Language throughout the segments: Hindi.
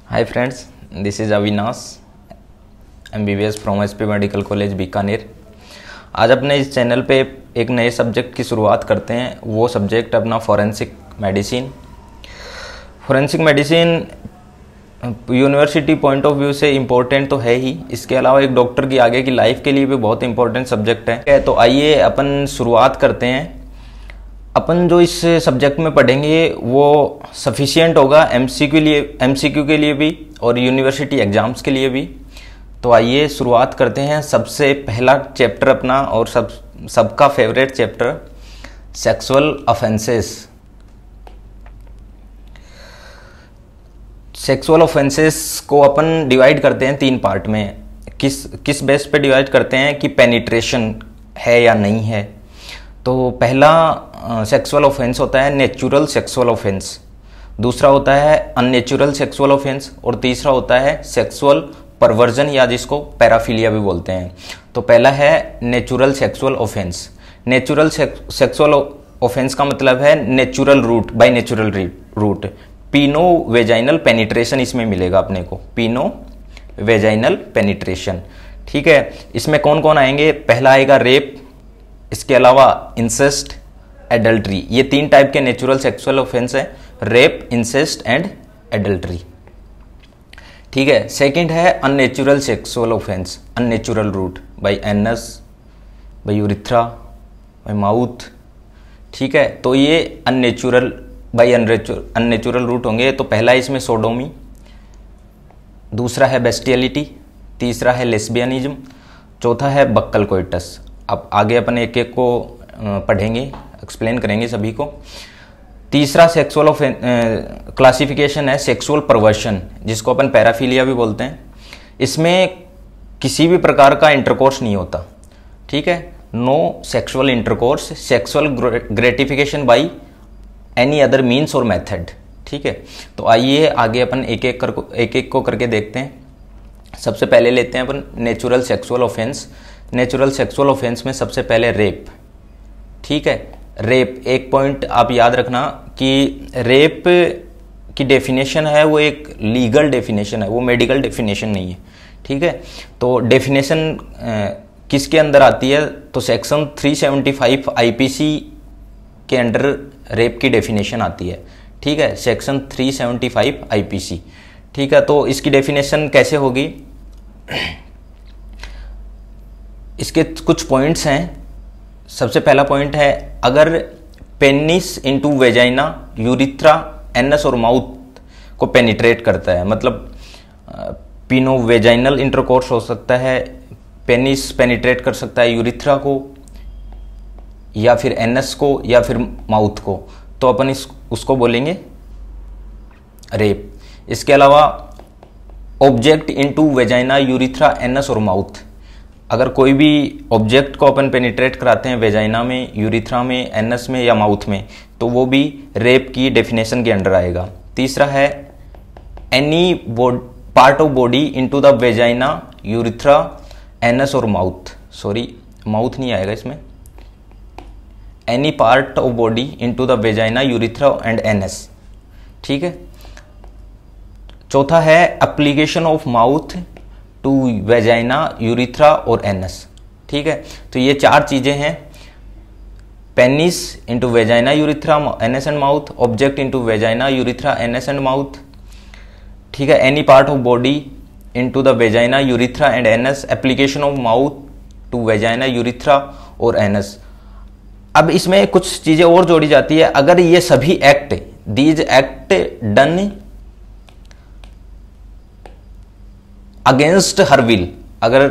Hi friends, this is Avinash MBBS from SP medical college Bikaner. आज अपने इस चैनल पे एक नए सब्जेक्ट की शुरुआत करते हैं। वो सब्जेक्ट अपना forensic medicine. Forensic medicine university point of view से इम्पोर्टेंट तो है ही, इसके अलावा एक डॉक्टर की आगे की लाइफ के लिए भी बहुत इंपॉर्टेंट सब्जेक्ट है। तो आइए अपन शुरुआत करते हैं। अपन जो इस सब्जेक्ट में पढ़ेंगे वो सफिशिएंट होगा MCQ के लिए भी और यूनिवर्सिटी एग्जाम्स के लिए भी। तो आइए शुरुआत करते हैं। सबसे पहला चैप्टर अपना और सबका favourite chapter, sexual offences. Sexual offences को अपन डिवाइड करते हैं 3 पार्ट में। किस बेस पे डिवाइड करते हैं कि पेनिट्रेशन है या नहीं है। तो पहला सेक्सुअल ऑफेंस होता है नेचुरल सेक्सुअल ऑफेंस, दूसरा होता है अननेचुरल सेक्सुअल ऑफेंस और तीसरा होता है सेक्सुअल परवर्जन या जिसको पैराफिलिया भी बोलते हैं। तो पहला है natural sexual offence. Natural sexual offence का मतलब है natural route, by natural route. Peno vaginal penetration इसमें मिलेगा अपने को, पीनो वेजाइनल पेनिट्रेशन। ठीक है, इसमें कौन कौन आएंगे? पहला आएगा रेप, इसके अलावा इंसेस्ट, एडल्ट्री। ये 3 टाइप के नेचुरल सेक्सुअल ऑफेंस है, रेप, इंसेस्ट एंड एडल्ट्री। ठीक है। सेकंड है unnatural sexual offence, unnatural route, by anus, by urethra, by mouth. ठीक है, तो ये अननेचुरल बाय अननेचुरल रूट होंगे। तो पहला है इसमें सोडोमी, दूसरा है बेस्टियलिटी, तीसरा है लेस्बियनिज्म, चौथा है बक्कल कोइटस। अब आगे अपन एक एक को पढ़ेंगे, एक्सप्लेन करेंगे सभी को। तीसरा सेक्सुअल क्लासिफिकेशन है सेक्सुअल परवर्शन, जिसको अपन पैराफिलिया भी बोलते हैं। इसमें किसी भी प्रकार का इंटरकोर्स नहीं होता। ठीक है, no sexual intercourse, sexual gratification by any other means और मेथड। ठीक है, तो आइए आगे अपन एक एक को करके देखते हैं। सबसे पहले लेते हैं अपन natural sexual offence. Natural sexual offence में सबसे पहले रेप। ठीक है, रेप, एक पॉइंट आप याद रखना कि रेप की डेफिनेशन है वो एक लीगल डेफिनेशन है, वो मेडिकल डेफिनेशन नहीं है। ठीक है, तो डेफिनेशन किसके अंदर आती है? तो सेक्शन 375 IPC के अंडर रेप की डेफिनेशन आती है। ठीक है, सेक्शन 375 IPC। ठीक है, तो इसकी डेफिनेशन कैसे होगी? इसके कुछ पॉइंट्स हैं। सबसे पहला पॉइंट है, अगर penis into vagina, urethra, anus और माउथ को पेनिट्रेट करता है, मतलब पिनो वेजाइनल इंटरकोर्स हो सकता है, पेनिस पेनिट्रेट कर सकता है यूरिथ्रा को या फिर एनस को या फिर माउथ को, तो अपन उसको बोलेंगे रेप। इसके अलावा object into vagina, urethra, anus और माउथ, अगर कोई भी ऑब्जेक्ट को अपन पेनिट्रेट कराते हैं वेजाइना में, यूरिथ्रा में, एनस में या माउथ में, तो वो भी रेप की डेफिनेशन के अंडर आएगा। तीसरा है any part of body into the vagina, urethra, anus और माउथ, सॉरी माउथ नहीं आएगा इसमें, any part of body into the vagina, urethra and anus. ठीक है। चौथा है application of mouth to vagina, urethra और एनस। ठीक है, तो ये 4 चीजें हैं, penis into vagina, urethra, anus and mouth, object into vagina, urethra, anus and mouth. ठीक है, any part of body into the vagina, urethra and anus, application of mouth to vagina, urethra और एनस। अब इसमें कुछ चीजें और जोड़ी जाती है। अगर ये सभी act, these act done against her will, अगर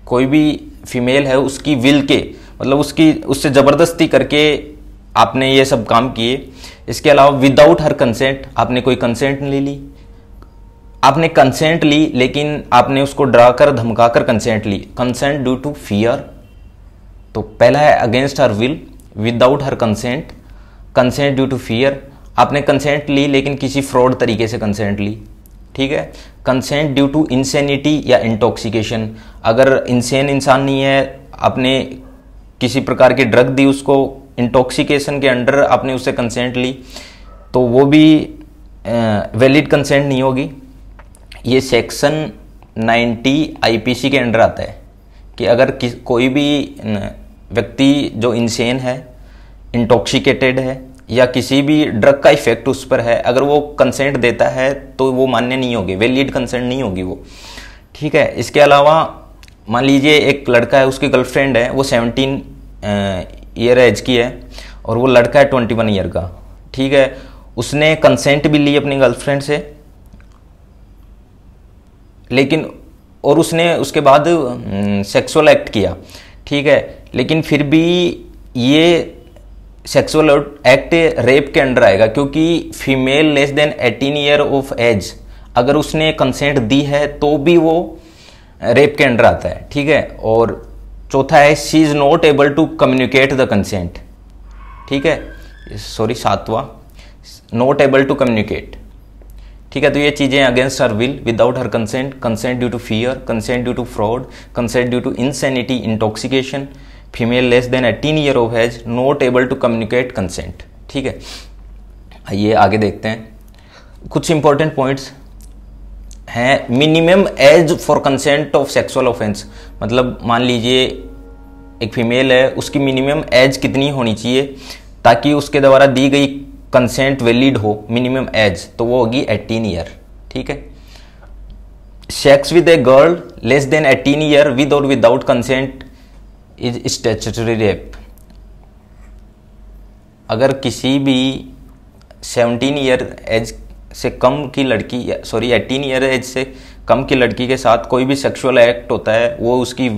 कोई भी फीमेल है उसकी विल के, मतलब उससे जबरदस्ती करके आपने ये सब काम किए। इसके अलावा विदाउट हर कंसेंट, आपने कोई कंसेंट नहीं ली, आपने कंसेंट ली लेकिन आपने उसको डरा कर धमका कर कंसेंट ली, कंसेंट ड्यू टू फियर। तो पहला है against her will, without her consent, consent due to fear. आपने कंसेंट ली लेकिन किसी फ्रॉड तरीके से कंसेंट ली। ठीक है, कंसेंट ड्यू टू इंसेनिटी या इंटॉक्सिकेशन, अगर इंसेन इंसान नहीं है, आपने किसी प्रकार की ड्रग दी उसको, इंटॉक्सिकेशन के अंडर आपने उससे कंसेंट ली, तो वो भी वैलिड कंसेंट नहीं होगी। ये सेक्शन 90 आईपीसी के अंडर आता है कि अगर कोई भी व्यक्ति जो इंसेन है, इंटॉक्सिकेटेड है या किसी भी ड्रग का इफेक्ट उस पर है, अगर वो कंसेंट देता है तो वो मान्य नहीं होगी, वैलिड कंसेंट नहीं होगी वो। ठीक है। इसके अलावा मान लीजिए एक लड़का है, उसकी गर्लफ्रेंड है, वो 17 ईयर एज की है और वो लड़का है 21 ईयर का। ठीक है। उसने कंसेंट भी ली अपनी गर्लफ्रेंड से, लेकिन और उसने उसके बाद सेक्सुअल एक्ट किया। ठीक है। लेकिन फिर भी ये सेक्सुअल एक्ट रेप के अंडर आएगा, क्योंकि female less than 18 year of age अगर उसने कंसेंट दी है तो भी वो रेप के अंडर आता है। ठीक है। और चौथा है she is not able to communicate the consent. ठीक है, सॉरी, सातवां नॉट एबल टू कम्युनिकेट। ठीक है। तो ये चीजें against her will, without her consent, consent due to fear, consent due to fraud, consent due to insanity, intoxication, female less than 18 year of age, not able to communicate consent. ठीक है। आइए आगे देखते हैं। कुछ इंपॉर्टेंट पॉइंट्स हैं। Minimum age for consent of sexual offence, मतलब मान लीजिए एक फीमेल है, उसकी मिनिमम एज कितनी होनी चाहिए ताकि उसके द्वारा दी गई कंसेंट वैलिड हो, मिनिमम एज, तो वो होगी 18 ईयर। ठीक है। Sex with a girl less than 18 year with और without consent is statutory rape. अगर किसी भी 17 ईयर एज से कम की लड़की, सॉरी 18 ईयर एज से कम की लड़की के साथ कोई भी सेक्सुअल एक्ट होता है, वो उसकी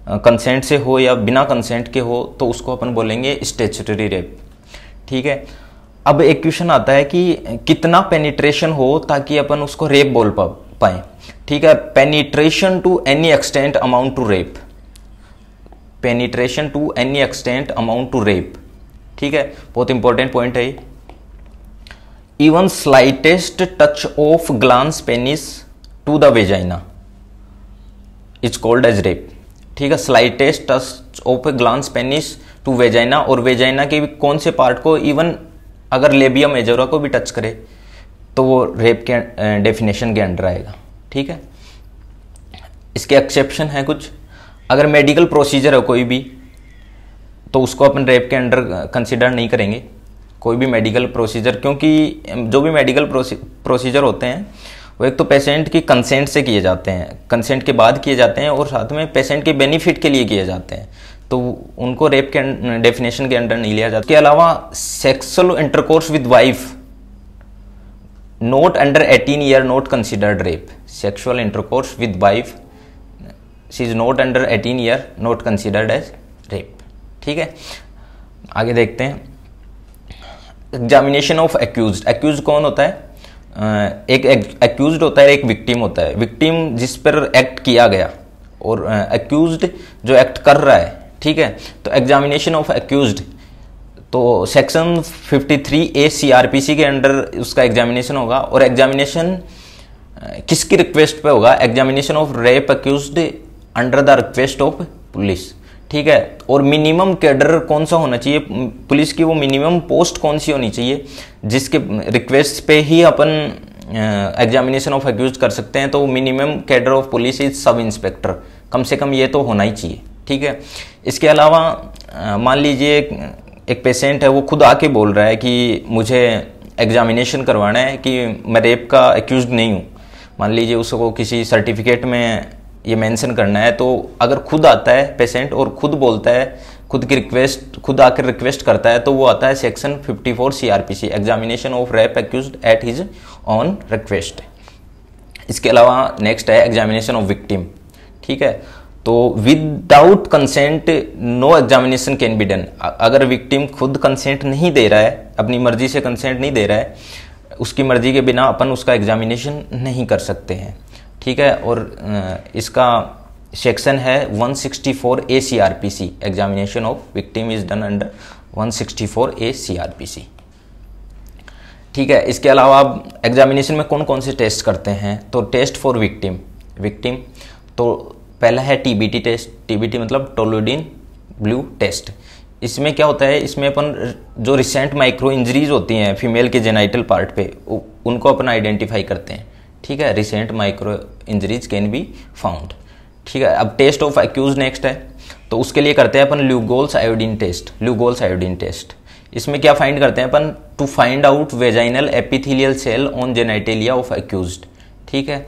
कंसेंट से हो या बिना कंसेंट के हो, तो उसको अपन बोलेंगे स्टैट्यूटरी रेप। ठीक है। अब एक क्वेश्चन आता है कि कितना पेनिट्रेशन हो ताकि अपन उसको रेप बोल पाए। ठीक है। Penetration to any extent amount to rape, penetration to any extent amount to rape. ठीक है, बहुत इंपॉर्टेंट पॉइंट है। Even slightest touch of glans penis to the vagina is called as rape. ठीक है। Slightest touch of glans penis to vagina, और वेजाइना के भी कौन से पार्ट को, इवन अगर लेबिया मेजोरा को भी टच करे तो वो रेप के डेफिनेशन के अंडर आएगा। ठीक है। इसके एक्सेप्शन है कुछ। अगर मेडिकल प्रोसीजर है कोई भी, तो उसको अपन रेप के अंडर कंसिडर नहीं करेंगे, कोई भी मेडिकल प्रोसीजर, क्योंकि जो भी मेडिकल प्रोसीजर होते हैं वो एक तो पेशेंट की कंसेंट से किए जाते हैं, कंसेंट के बाद किए जाते हैं, और साथ में पेशेंट के बेनिफिट के लिए किए जाते हैं, तो उनको रेप के डेफिनेशन के अंडर नहीं लिया जाता। इसके अलावा sexual intercourse with wife not under 18 year not considered rape. Sexual intercourse with wife she is not under 18 year not considered as rape. ठीक है। आगे देखते हैं। Examination of accused. एक्यूज्ड कौन होता है? एक एक्यूज्ड होता है, एक विक्टिम होता है। विक्टिम जिस पर एक्ट किया गया, और एक्यूज्ड जो एक्ट कर रहा है। ठीक है। तो एग्जामिनेशन ऑफ एक्यूज्ड, तो सेक्शन 53A CRPC के अंडर उसका एग्जामिनेशन होगा। और एग्जामिनेशन किसकी रिक्वेस्ट पे होगा? Examination of rape accused under the request of police. ठीक है। और मिनिमम कैडर कौन सा होना चाहिए पुलिस की, वो मिनिमम पोस्ट कौन सी होनी चाहिए जिसके रिक्वेस्ट पे ही अपन एग्जामिनेशन ऑफ एक्यूज कर सकते हैं? तो minimum cadre of police is sub inspector, कम से कम ये तो होना ही चाहिए। ठीक है। इसके अलावा मान लीजिए एक पेशेंट है, वो खुद आके बोल रहा है कि मुझे एग्जामिनेशन करवाना है कि मैं रेप का एक्यूज नहीं हूँ। मान लीजिए उसको किसी सर्टिफिकेट में ये मेंशन करना है, तो अगर खुद आता है पेशेंट और खुद बोलता है, खुद की रिक्वेस्ट, खुद आकर रिक्वेस्ट करता है, तो वो आता है section 54 CRPC, examination of rape accused at his on request. इसके अलावा नेक्स्ट है एग्जामिनेशन ऑफ विक्टिम। ठीक है। तो without consent no examination can be done. अगर विक्टिम खुद कंसेंट नहीं दे रहा है, अपनी मर्जी से कंसेंट नहीं दे रहा है, उसकी मर्जी के बिना अपन उसका एग्जामिनेशन नहीं कर सकते हैं। ठीक है। और इसका सेक्शन है 164A CRPC, examination of victim is done under 164A CRPC। ठीक है। इसके अलावा आप एग्जामिनेशन में कौन कौन से टेस्ट करते हैं? तो टेस्ट फॉर विक्टिम तो पहला है TBT टेस्ट। TBT मतलब टोलुइडिन ब्लू टेस्ट। इसमें क्या होता है? इसमें अपन जो रिसेंट माइक्रो इंजरीज होती हैं फीमेल के जेनाइटल पार्ट पे, उनको अपन आइडेंटिफाई करते हैं। ठीक है, recent micro injuries can be found. ठीक है, अब टेस्ट ऑफ एक्यूज नेक्स्ट है, तो उसके लिए करते हैं अपन Lugol's iodine test. Lugol's iodine test, इसमें क्या फाइंड करते हैं अपन, to find out vaginal epithelial cell on genitalia of accused. ठीक है,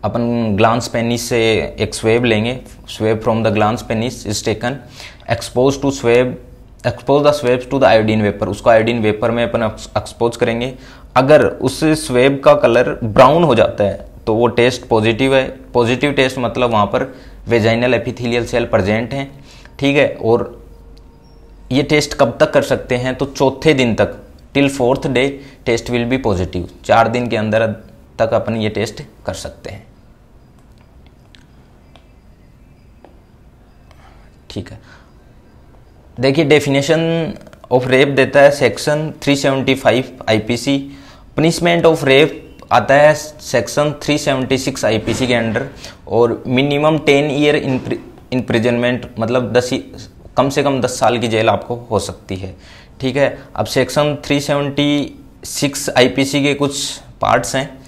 अपन ग्लांस पेनिस से एक स्वेब लेंगे, swab from the glans penis is taken, expose the swab to the iodine vapour, उसको आयोडीन वेपर में अपन एक्सपोज करेंगे। अगर उस स्वेब का कलर ब्राउन हो जाता है तो वो टेस्ट पॉजिटिव है। पॉजिटिव टेस्ट मतलब वहाँ पर वेजाइनल एपिथेलियल सेल प्रेजेंट हैं। ठीक है, और ये टेस्ट कब तक कर सकते हैं, तो चौथे दिन तक, till 4th day test will be positive. 4 दिन के अंदर तक अपन ये टेस्ट कर सकते हैं। ठीक है, देखिए डेफिनेशन ऑफ रेप देता है section 375 IPC. Punishment of rape आता है सेक्शन 376 आईपीसी के अंडर, और मिनिमम 10 ईयर इम्प्रिजनमेंट, मतलब कम से कम 10 साल की जेल आपको हो सकती है। ठीक है, अब सेक्शन 376 आईपीसी के कुछ पार्ट्स हैं,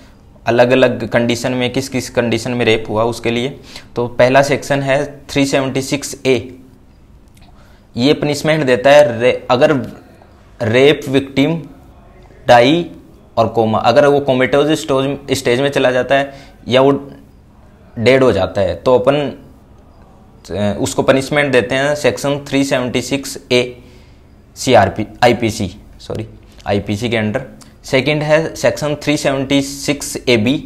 अलग अलग कंडीशन में, किस किस कंडीशन में रेप हुआ उसके लिए। तो पहला सेक्शन है 376A, ये पनिशमेंट देता है अगर रेप विक्टिम डाई और कोमा, अगर वो कोमेटोज स्टेज में चला जाता है या वो डेड हो जाता है, तो अपन उसको पनिशमेंट देते हैं सेक्शन 376A आईपीसी के अंडर। सेकंड है सेक्शन 376AB,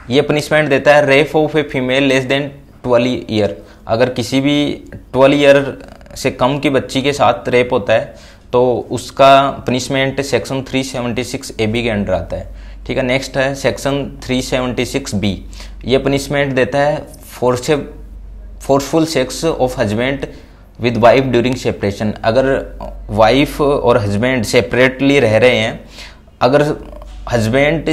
ये पनिशमेंट देता है rape of a female less then 12 year. अगर किसी भी 12 ईयर से कम की बच्ची के साथ रेप होता है तो उसका पनिशमेंट सेक्शन 376AB के अंडर आता है। ठीक है, नेक्स्ट है सेक्शन 376B, ये पनिशमेंट देता है forceful sex of husband with wife during separation. अगर वाइफ और हस्बैंड सेपरेटली रह रहे हैं, अगर हस्बैंड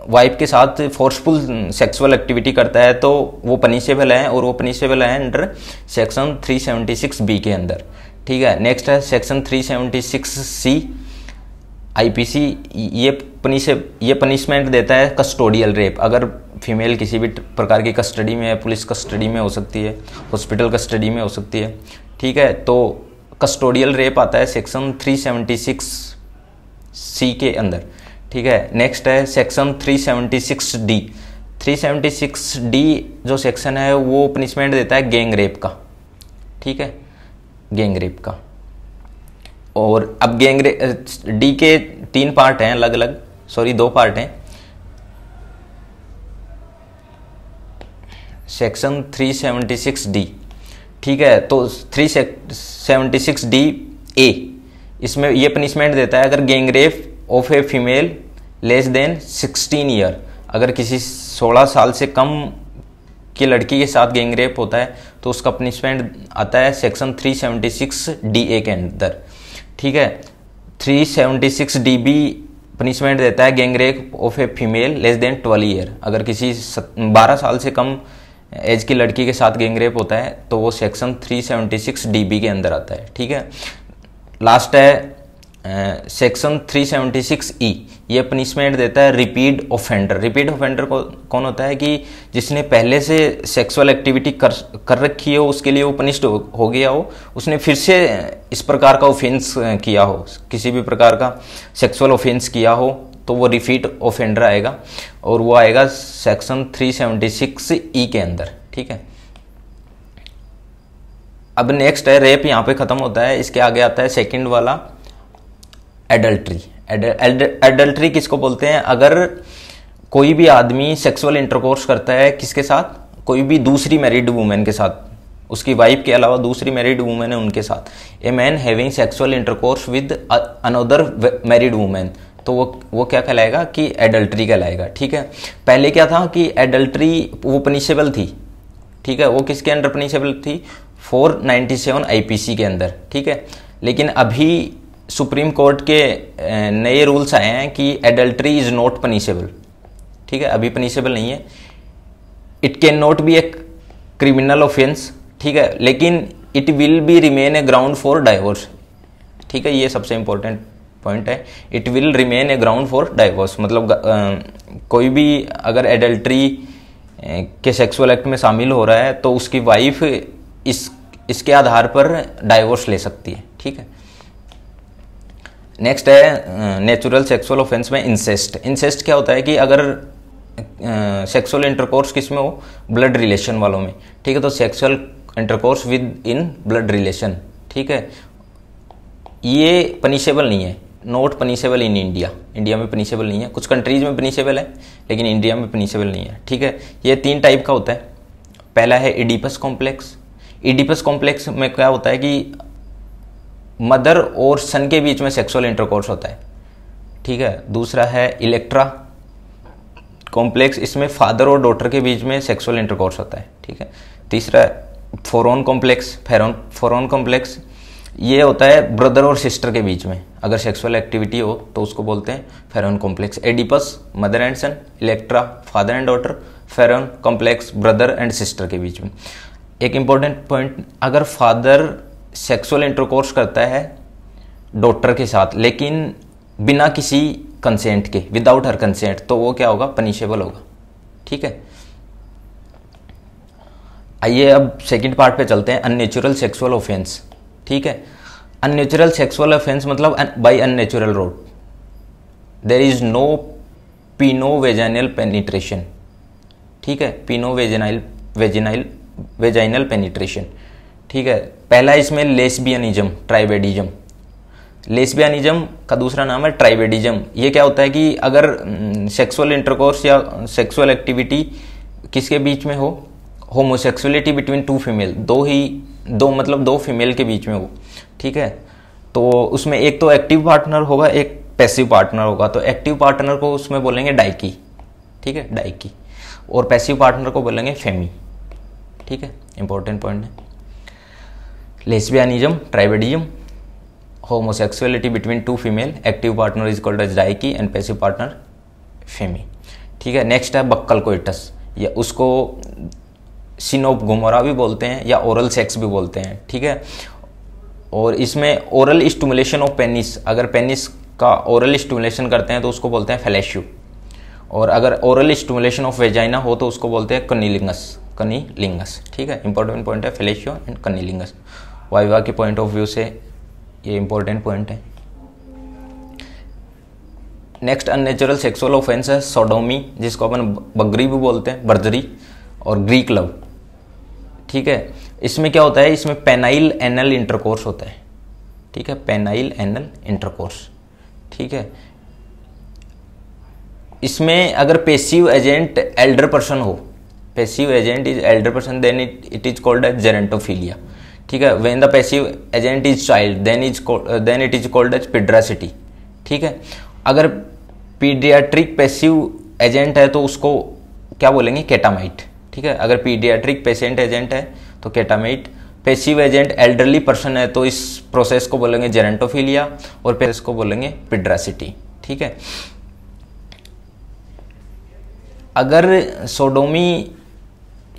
वाइफ के साथ फोर्सफुल सेक्सुअल एक्टिविटी करता है तो वो पनिशेबल है, और वो पनिशेबल है अंडर सेक्शन 376B के अंदर। ठीक है, नेक्स्ट है सेक्शन 376C आईपीसी, ये पनिशमेंट देता है कस्टोडियल रेप। अगर फीमेल किसी भी प्रकार की कस्टडी में है, पुलिस कस्टडी में हो सकती है, हॉस्पिटल कस्टडी में हो सकती है। ठीक है, तो कस्टोडियल रेप आता है सेक्शन 376C के अंदर। ठीक है, नेक्स्ट है सेक्शन 376D। 376D जो सेक्शन है वो पनिशमेंट देता है गैंग रेप का। ठीक है, गैंग रेप का। और अब गैंग रेप डी के 3 पार्ट हैं अलग अलग, 2 पार्ट हैं। सेक्शन 376D, ठीक है, तो 376DA, इसमें ये पनिशमेंट देता है अगर gang rape of a female less then 16 year, अगर किसी 16 साल से कम की लड़की के साथ गैंग रेप होता है तो उसका पनिशमेंट आता है सेक्शन 376DA के अंदर। ठीक है, 376DB पनिशमेंट देता है gang rape of a female less then 12 year, अगर किसी 12 साल से कम एज की लड़की के साथ गैंग रेप होता है तो वो सेक्शन 376DB के अंदर आता है। ठीक है, लास्ट है सेक्शन 376E, ये पनिशमेंट देता है रिपीट ऑफेंडर। रिपीट ऑफेंडर कौन होता है कि जिसने पहले से सेक्सुअल एक्टिविटी कर रखी हो, उसके लिए वो पनिश्ड हो गया हो, उसने फिर से इस प्रकार का ऑफेंस किया हो, किसी भी प्रकार का सेक्सुअल ऑफेंस किया हो, तो वो रिपीट ऑफेंडर आएगा, और वो आएगा सेक्शन 376E के अंदर। ठीक है, अब नेक्स्ट है रेप, यहाँ पे खत्म होता है। इसके आगे आता है सेकंड वाला एडल्ट्री। एडल्ट्री किसको बोलते हैं? अगर कोई भी आदमी सेक्सुअल इंटरकोर्स करता है किसके साथ, कोई भी दूसरी मैरिड वुमेन के साथ, उसकी वाइफ के अलावा दूसरी मैरिड वुमेन है उनके साथ, a man having sexual intercourse with another married women, तो वो क्या कहलाएगा कि एडल्ट्री कहलाएगा। ठीक है, पहले क्या था कि एडल्ट्री वो पनिशेबल थी। ठीक है, वो किसके अंडर पनिशेबल थी? 497 आईपीसी के अंदर। ठीक है, लेकिन अभी सुप्रीम कोर्ट के नए रूल्स आए हैं कि एडल्ट्री इज नॉट पनिशेबल। ठीक है, अभी पनिशेबल नहीं है, it can not be a criminal offence. ठीक है, लेकिन it will be remain A ground for divorce. ठीक है, ये सबसे इंपॉर्टेंट पॉइंट है, it will remain A ground for divorce, मतलब कोई भी अगर एडल्ट्री के सेक्सुअल एक्ट में शामिल हो रहा है तो उसकी वाइफ इसके आधार पर डाइवोर्स ले सकती है, ठीक है। नेक्स्ट है नेचुरल सेक्सुअल ऑफेंस में इंसेस्ट। इंसेस्ट क्या होता है कि अगर सेक्सुअल इंटरकोर्स किस में हो, ब्लड रिलेशन वालों में, ठीक है, तो sexual intercourse with in blood relation, ठीक है, ये पनिशेबल नहीं है, not punishable in India. India में पनिशेबल नहीं है, कुछ कंट्रीज में पनिशेबल है लेकिन इंडिया में पनिशेबल नहीं है, ठीक है। ये 3 टाइप का होता है। पहला है इडिपस कॉम्प्लेक्स। इडिपस कॉम्प्लेक्स में क्या होता है कि मदर और सन के बीच में सेक्सुअल इंटरकोर्स होता है, ठीक है। दूसरा है इलेक्ट्रा कॉम्प्लेक्स, इसमें फादर और डॉटर के बीच में सेक्सुअल इंटरकोर्स होता है, ठीक है। तीसरा है फोरॉन कॉम्प्लेक्स। फोरॉन कॉम्प्लेक्स ये होता है ब्रदर और सिस्टर के बीच में अगर सेक्सुअल एक्टिविटी हो तो उसको बोलते हैं Pharaoh complex. Oedipus mother and son, Electra father and daughter, Pharaoh complex brother and sister के बीच में। एक इंपॉर्टेंट पॉइंट, अगर फादर सेक्सुअल इंटरकोर्स करता है डॉटर के साथ लेकिन बिना किसी कंसेंट के, विदाउट हर कंसेंट, तो वो क्या होगा, पनिशेबल होगा, ठीक है। आइए अब सेकंड पार्ट पे चलते हैं, अननेचुरल सेक्सुअल ऑफेंस, ठीक है। अननेचुरल सेक्सुअल ऑफेंस मतलब by unnatural road, there is no peno vaginal penetration, ठीक है, पीनो वेजाइनल पेनिट्रेशन, ठीक है। पहला इसमें लेस्बियनिज्म, ट्राइबेडिज्म। लेस्बियनिज्म का दूसरा नाम है ट्राइबेडिज्म। ये क्या होता है कि अगर सेक्सुअल इंटरकोर्स या सेक्सुअल एक्टिविटी किसके बीच में हो, होमोसेक्सुअलिटी बिटवीन 2 फीमेल, दो फीमेल के बीच में हो, ठीक है, तो उसमें एक तो एक्टिव पार्टनर होगा, एक पैसिव पार्टनर होगा। तो एक्टिव पार्टनर को उसमें बोलेंगे डाइकी, ठीक है, डाइकी, और पैसिव पार्टनर को बोलेंगे फेमी, ठीक है। इंपॉर्टेंट पॉइंट है। Lesbianism, tribadism, homosexuality between 2 female, active partner is called as dyke and passive partner femme, ठीक है। नेक्स्ट है बक्कल कोइटस, या उसको सिनोप गुमोरा भी बोलते हैं या ओरल सेक्स भी बोलते हैं, ठीक है। और इसमें ओरल स्टिमुलेशन ऑफ पेनिस, अगर पेनिस का ओरल स्टिमुलेशन करते हैं तो उसको बोलते हैं फेलेशियो, और अगर ओरल स्टिमुलेशन ऑफ वेजाइना हो तो उसको बोलते हैं कनीलिंगस, ठीक है। इंपॉर्टेंट पॉइंट है फेलेशियो एंड कनीलिंगस, वाइवा के पॉइंट ऑफ व्यू से ये इंपॉर्टेंट पॉइंट है। नेक्स्ट अननेचुरल सेक्सुअल ऑफेंस है सोडोमी, जिसको अपन बगरी भी बोलते हैं, बर्जरी, और ग्रीक लव, ठीक है। इसमें क्या होता है, इसमें पेनाइल एनल इंटरकोर्स होता है, ठीक है, पेनाइल एनल इंटरकोर्स, ठीक है। इसमें अगर पेसिव एजेंट एल्डर पर्सन हो, passive agent is elder person, then it is called as gerontophilia, ठीक है। When the passive agent is child then it is called as paederasty, ठीक है। अगर पीडियाट्रिक पेसिव एजेंट है तो उसको क्या बोलेंगे, केटामाइट, ठीक है। अगर पीडियाट्रिक पेशेंट एजेंट है तो केटामाइट, पेसिव एजेंट एल्डरली पर्सन है तो इस प्रोसेस को बोलेंगे जेरेंटोफिलिया, और प्रोसेस को बोलेंगे पिड्रासिटी, ठीक है। अगर सोडोमी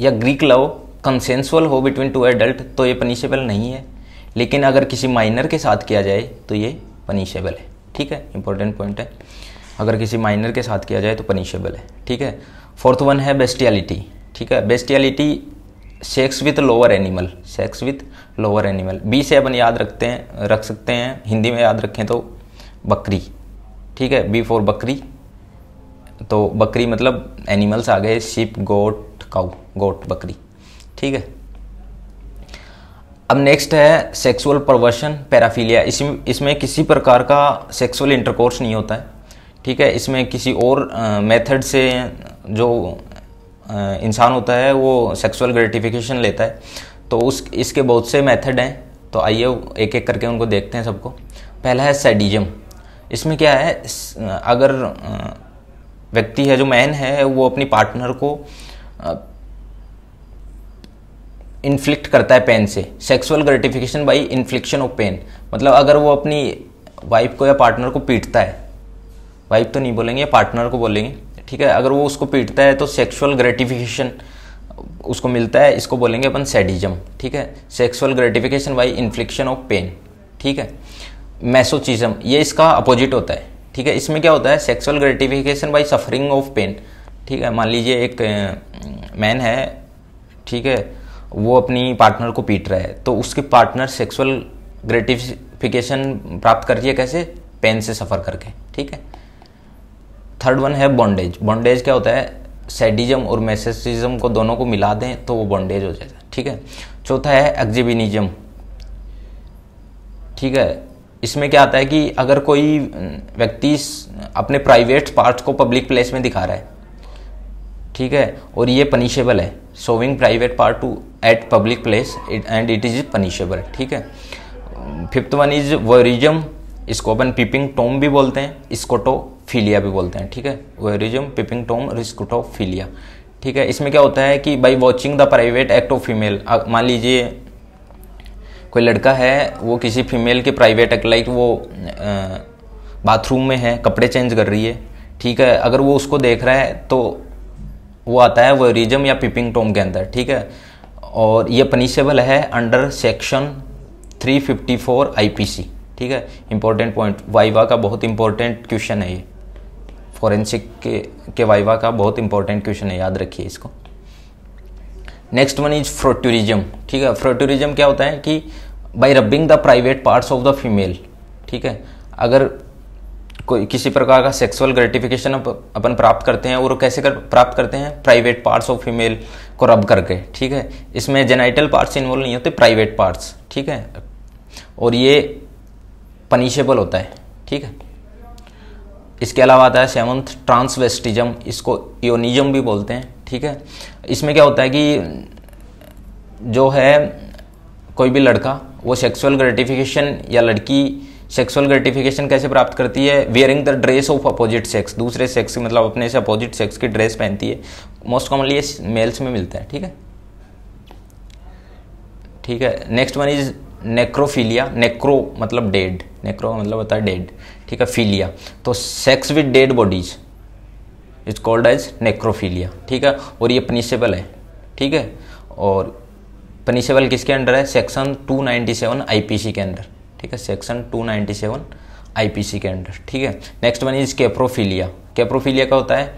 या ग्रीक लव कंसेंसुअल हो बिटवीन 2 एडल्ट तो ये पनिशेबल नहीं है, लेकिन अगर किसी माइनर के साथ किया जाए तो ये पनिशेबल है, ठीक है। इंपॉर्टेंट पॉइंट है, अगर किसी माइनर के साथ किया जाए तो पनिशेबल है, ठीक है। फोर्थ वन है बेस्टियलिटी, ठीक है। Bestiality sex with lower animal, sex with lower animal, बी से अपन याद रख सकते हैं, हिंदी में याद रखें तो बकरी, ठीक है, बी फॉर बकरी, तो बकरी मतलब एनिमल्स आ गए, शिप, गोट, काऊ, गोट, बकरी, ठीक है। अब नेक्स्ट है सेक्सुअल परवर्शन, पैराफिलिया। इसमें किसी प्रकार का सेक्सुअल इंटरकोर्स नहीं होता है, ठीक है। इसमें किसी और मेथड से जो इंसान होता है वो सेक्सुअल ग्रेटिफिकेशन लेता है, तो इसके बहुत से मेथड हैं, तो आइए एक एक करके उनको देखते हैं सबको। पहला है सैडिज्म। इसमें क्या है, अगर व्यक्ति है जो मैन है वो अपनी पार्टनर को इन्फ्लिक्ट करता है पेन से, sexual gratification by infliction of pain, मतलब अगर वो अपनी वाइफ को या पार्टनर को पीटता है, वाइफ तो नहीं बोलेंगे, पार्टनर को बोलेंगे, ठीक है, अगर वो उसको पीटता है तो सेक्सुअल ग्रेटिफिकेशन उसको मिलता है, इसको बोलेंगे अपन सैडिज्म, ठीक है, sexual gratification by infliction of pain, ठीक है। मैसोचिज्म, ये इसका अपोजिट होता है, ठीक है। इसमें क्या होता है, sexual gratification by suffering of pain. ठीक है, मान लीजिए एक मैन है, ठीक है, वो अपनी पार्टनर को पीट रहा है, तो उसके पार्टनर सेक्सुअल ग्रेटिफिकेशन प्राप्त कर रही है, कैसे, पेन से सफ़र करके। ठीक है। थर्ड वन है बॉन्डेज। बॉन्डेज क्या होता है, सैडिज्म और मैसोचिज्म को दोनों को मिला दें तो वो बॉन्डेज हो जाता है। ठीक है। चौथा है एक्जिबिनिज्म। ठीक है, इसमें क्या आता है कि अगर कोई व्यक्ति अपने प्राइवेट पार्ट्स को पब्लिक प्लेस में दिखा रहा है, ठीक है, और ये पनिशेबल है, showing private part two eight public place and it is punishable. ठीक है। फिफ्थ वन इज वोयरिज्म, इसको अपन पीपिंग टॉम भी बोलते हैं, स्कोटोफिलिया भी बोलते हैं। ठीक है, वोयरिज्म, पीपिंग टॉम और स्कोटोफिलिया। ठीक है। इसमें क्या होता है कि by watching the private act of female, मान लीजिए कोई लड़का है, वो किसी फीमेल के प्राइवेट एक्ट, लाइक वो बाथरूम में है, कपड़े चेंज कर रही है, ठीक है, अगर वो उसको देख रहा है तो वो आता है वोयरिज्म या पीपिंग टॉम के अंदर। ठीक है। और ये पनिशेबल है अंडर सेक्शन 354 IPC। ठीक है, इंपॉर्टेंट पॉइंट, वाइवा का बहुत इंपॉर्टेंट क्वेश्चन है ये, फॉरेंसिक के वाइवा का बहुत इंपॉर्टेंट क्वेश्चन है, याद रखिए इसको। Next one is frotteurism. ठीक है, फ्रोटूरिज्म क्या होता है कि by rubbing the private parts of the female. ठीक है, अगर कोई किसी प्रकार का सेक्सुअल ग्रेटिफिकेशन अपन प्राप्त करते हैं, और कैसे प्राप्त करते हैं, प्राइवेट पार्ट्स ऑफ फीमेल को रब करके। ठीक है, इसमें जेनाइटल पार्ट्स इन्वॉल्व नहीं होते, प्राइवेट पार्ट्स। ठीक है, और ये पनिशेबल होता है। ठीक है। इसके अलावा आता है सेवंथ ट्रांसवेस्टिज्म, इसको योनिज्म भी बोलते हैं। ठीक है, इसमें क्या होता है कि जो है कोई भी लड़का वो सेक्सुअल ग्रेटिफिकेशन, या लड़की सेक्सुअल ग्रेटिफिकेशन कैसे प्राप्त करती है, wearing the dress of opposite sex, दूसरे सेक्स मतलब अपने से अपोजिट सेक्स की ड्रेस पहनती है। मोस्ट कॉमनली ये मेल्स में मिलता है। ठीक है। ठीक है। Next one is necrophilia. नेक्रो मतलब डेड, नेक्रो मतलब होता है डेड। ठीक है। फिलिया तो sex with dead bodies is called as necrophilia. ठीक है, और ये पनिशेबल है। ठीक है, और पनिशेबल किसके अंडर है, सेक्शन 297 IPC के अंदर। ठीक है, सेक्शन 297 IPC के अंदर। ठीक है। Next one is coprophilia. Coprophilia का होता है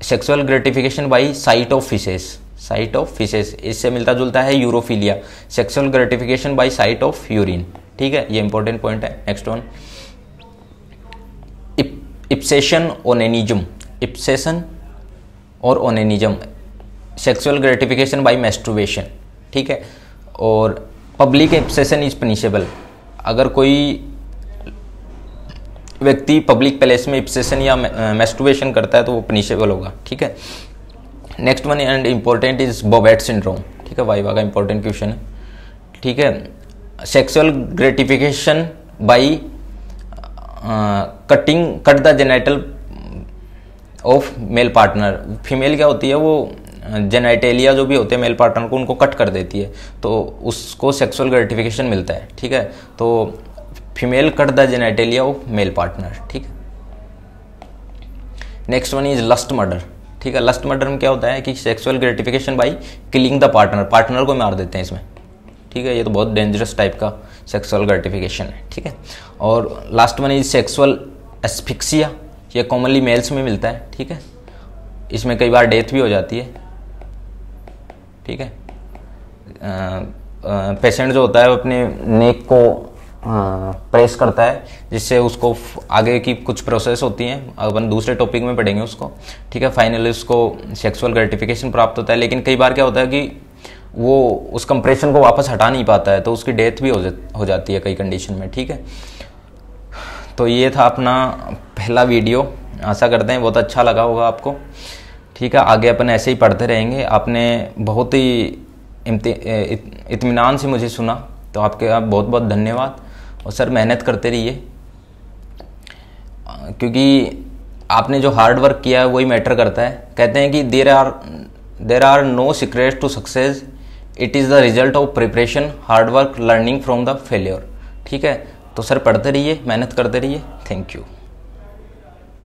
sexual gratification by sight of faeces. Sight of faeces, इससे मिलता जुलता है urophilia, sexual gratification by sight of urine. ठीक है, ये इंपॉर्टेंट पॉइंट है। Next one ipsation onanism. Ipsation और onanism, sexual gratification by masturbation. ठीक है, और पब्लिक इप्सेशन इज पनिशेबल। अगर कोई व्यक्ति पब्लिक प्लेस में इप्सेशन या मैस्टरबेशन करता है तो वो पनिशेबल होगा। ठीक है। Next one and important is Bobbitt syndrome. ठीक है, वाइवा का इंपॉर्टेंट क्वेश्चन है। ठीक है, sexual gratification by cut the genital of male partner. Female क्या होती है, वो जेनाइटेलिया जो भी होते हैं मेल पार्टनर को, उनको कट कर देती है, तो उसको सेक्सुअल ग्रेटिफिकेशन मिलता है। ठीक है, तो female cut the genitalia of male partner. ठीक है। Next one is lust murder. ठीक है, लस्ट मर्डर में क्या होता है कि sexual gratification by killing the partner, partner को मार देते हैं इसमें। ठीक है, ये तो बहुत डेंजरस टाइप का सेक्सुअल ग्रेटिफिकेशन है। ठीक है, और last one is sexual asphyxia. ये कॉमनली मेल्स में मिलता है। ठीक है, इसमें कई बार डेथ भी हो जाती है। ठीक है, पेशेंट जो होता है वो अपने नेक को प्रेस करता है, जिससे उसको आगे की कुछ प्रोसेस होती हैं, अपन दूसरे टॉपिक में पढ़ेंगे उसको। ठीक है, फाइनली उसको सेक्सुअल ग्रेटिफिकेशन प्राप्त होता है, लेकिन कई बार क्या होता है कि वो उस कंप्रेशन को वापस हटा नहीं पाता है, तो उसकी डेथ भी हो जाती है कई कंडीशन में। ठीक है, तो ये था अपना पहला वीडियो, आशा करते हैं बहुत अच्छा लगा होगा आपको। ठीक है, आगे अपन ऐसे ही पढ़ते रहेंगे। आपने बहुत ही इत्मीनान से मुझे सुना, तो आपके बहुत बहुत धन्यवाद। और सर मेहनत करते रहिए, क्योंकि आपने जो हार्ड वर्क किया है वही मैटर करता है। कहते हैं कि there are no secrets to success, it is the result of preparation, hard work, learning from the failure. ठीक है, तो सर पढ़ते रहिए, मेहनत करते रहिए। Thank you.